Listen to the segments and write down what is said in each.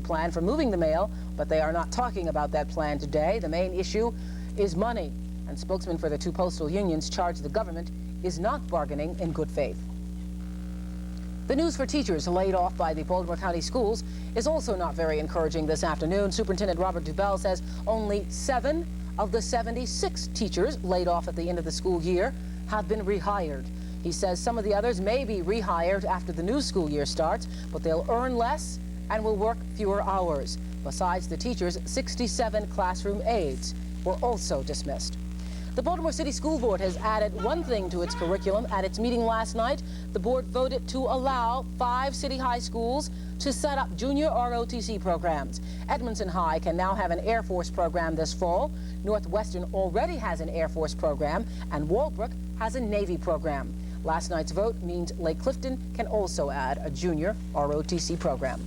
plan for moving the mail, but they are not talking about that plan today. The main issue is money, and spokesmen for the two postal unions charge the government is not bargaining in good faith. The news for teachers laid off by the Baltimore County schools is also not very encouraging this afternoon. Superintendent Robert Dubell says only 7 of the 76 teachers laid off at the end of the school year have been rehired. He says some of the others may be rehired after the new school year starts, but they'll earn less and will work fewer hours. Besides the teachers, 67 classroom aides were also dismissed. The Baltimore City School Board has added one thing to its curriculum. At its meeting last night, the board voted to allow 5 city high schools to set up junior ROTC programs. Edmondson High can now have an Air Force program this fall. Northwestern already has an Air Force program, and Walbrook has a Navy program. Last night's vote means Lake Clifton can also add a junior ROTC program.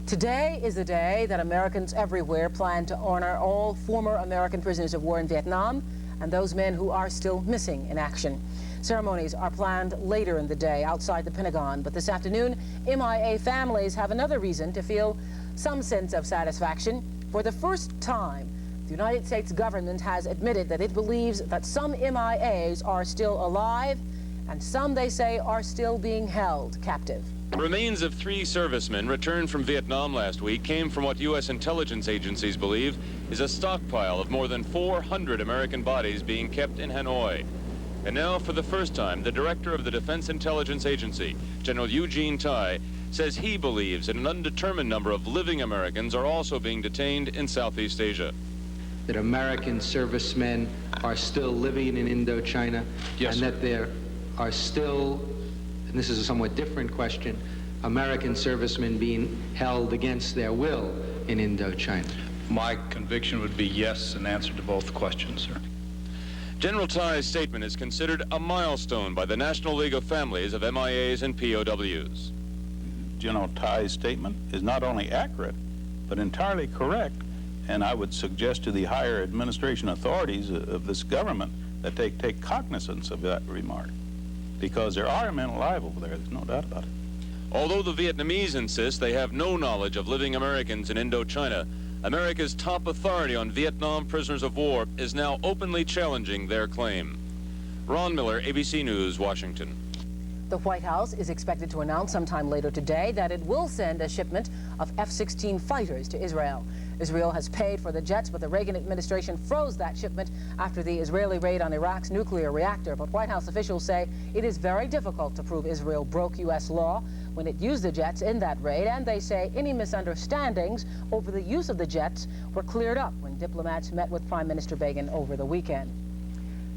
Today is the day that Americans everywhere plan to honor all former American prisoners of war in Vietnam and those men who are still missing in action. Ceremonies are planned later in the day outside the Pentagon, but this afternoon, MIA families have another reason to feel some sense of satisfaction. For the first time, the United States government has admitted that it believes that some MIAs are still alive and some, they say, are still being held captive. Remains of 3 servicemen returned from Vietnam last week came from what U.S. intelligence agencies believe is a stockpile of more than 400 American bodies being kept in Hanoi. And now, for the first time, the director of the Defense Intelligence Agency, General Eugene Tai, says he believes that an undetermined number of living Americans are also being detained in Southeast Asia. That American servicemen are still living in Indochina, yes, and sir, that there are still, and this is a somewhat different question, American servicemen being held against their will in Indochina. My conviction would be yes in answer to both questions, sir. General Tai's statement is considered a milestone by the National League of Families of MIAs and POWs. General Tai's statement is not only accurate, but entirely correct, and I would suggest to the higher administration authorities of this government that they take cognizance of that remark, because there are men alive over there, there's no doubt about it. Although the Vietnamese insist they have no knowledge of living Americans in Indochina, America's top authority on Vietnam prisoners of war is now openly challenging their claim. Ron Miller, ABC News, Washington. The White House is expected to announce sometime later today that it will send a shipment of F-16 fighters to Israel. Israel has paid for the jets, but the Reagan administration froze that shipment after the Israeli raid on Iraq's nuclear reactor. But White House officials say it is very difficult to prove Israel broke U.S. law when it used the jets in that raid, and they say any misunderstandings over the use of the jets were cleared up when diplomats met with Prime Minister Begin over the weekend.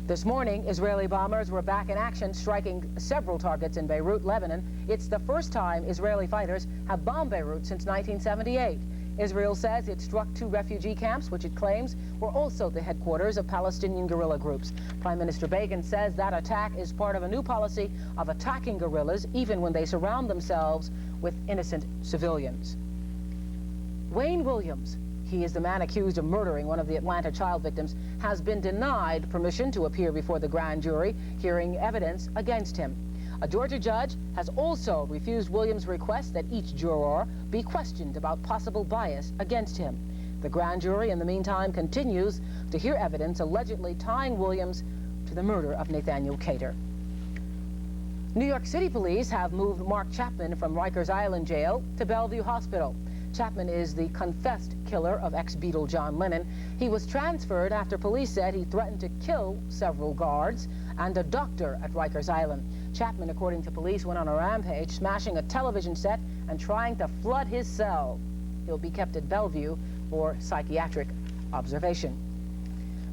This morning, Israeli bombers were back in action, striking several targets in Beirut, Lebanon. It's the first time Israeli fighters have bombed Beirut since 1978. Israel says it struck 2 refugee camps, which it claims were also the headquarters of Palestinian guerrilla groups. Prime Minister Begin says that attack is part of a new policy of attacking guerrillas, even when they surround themselves with innocent civilians. Wayne Williams, he is the man accused of murdering one of the Atlanta child victims, has been denied permission to appear before the grand jury, hearing evidence against him. A Georgia judge has also refused Williams' request that each juror be questioned about possible bias against him. The grand jury, in the meantime, continues to hear evidence allegedly tying Williams to the murder of Nathaniel Cater. New York City police have moved Mark Chapin from Rikers Island Jail to Bellevue Hospital. Chapman is the confessed killer of ex-Beatle John Lennon. He was transferred after police said he threatened to kill several guards and a doctor at Rikers Island. Chapman, according to police, went on a rampage, smashing a television set and trying to flood his cell. He'll be kept at Bellevue for psychiatric observation.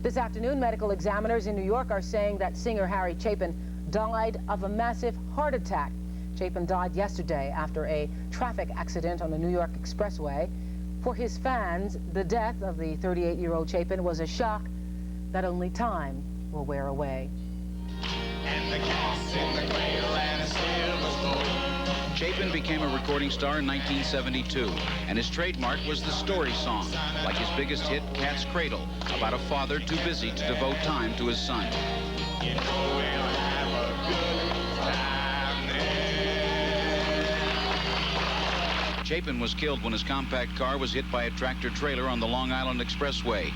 This afternoon, medical examiners in New York are saying that singer Harry Chapin died of a massive heart attack. Chapin died yesterday after a traffic accident on the New York Expressway. For his fans, the death of the 38-year-old Chapin was a shock that only time will wear away. Chapin became a recording star in 1972, and his trademark was the story song, like his biggest hit, Cat's Cradle, about a father too busy to devote time to his son. You know we'll have a good time Chapin was killed when his compact car was hit by a tractor-trailer on the Long Island Expressway.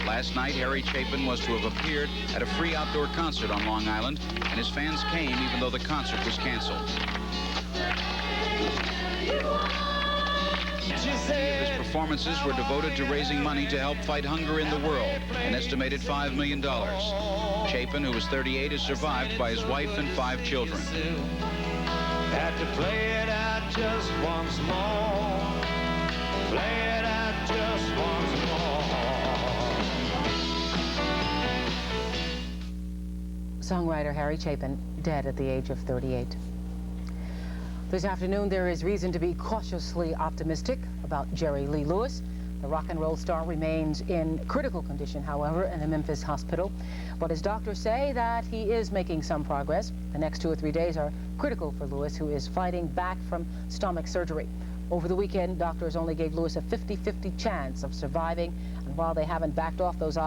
Last night, Harry Chapin was to have appeared at a free outdoor concert on Long Island, and his fans came even though the concert was canceled. His performances were devoted to raising money to help fight hunger in the world, an estimated $5 million. Chapin, who was 38, is survived by his wife and 5 children. Had to play it out just once more. Play it out just once more. Songwriter Harry Chapin, dead at the age of 38. This afternoon, there is reason to be cautiously optimistic about Jerry Lee Lewis. The rock and roll star remains in critical condition, however, in a Memphis hospital. But his doctors say that he is making some progress. The next 2 or 3 days are critical for Lewis, who is fighting back from stomach surgery. Over the weekend, doctors only gave Lewis a 50-50 chance of surviving. And while they haven't backed off those odds,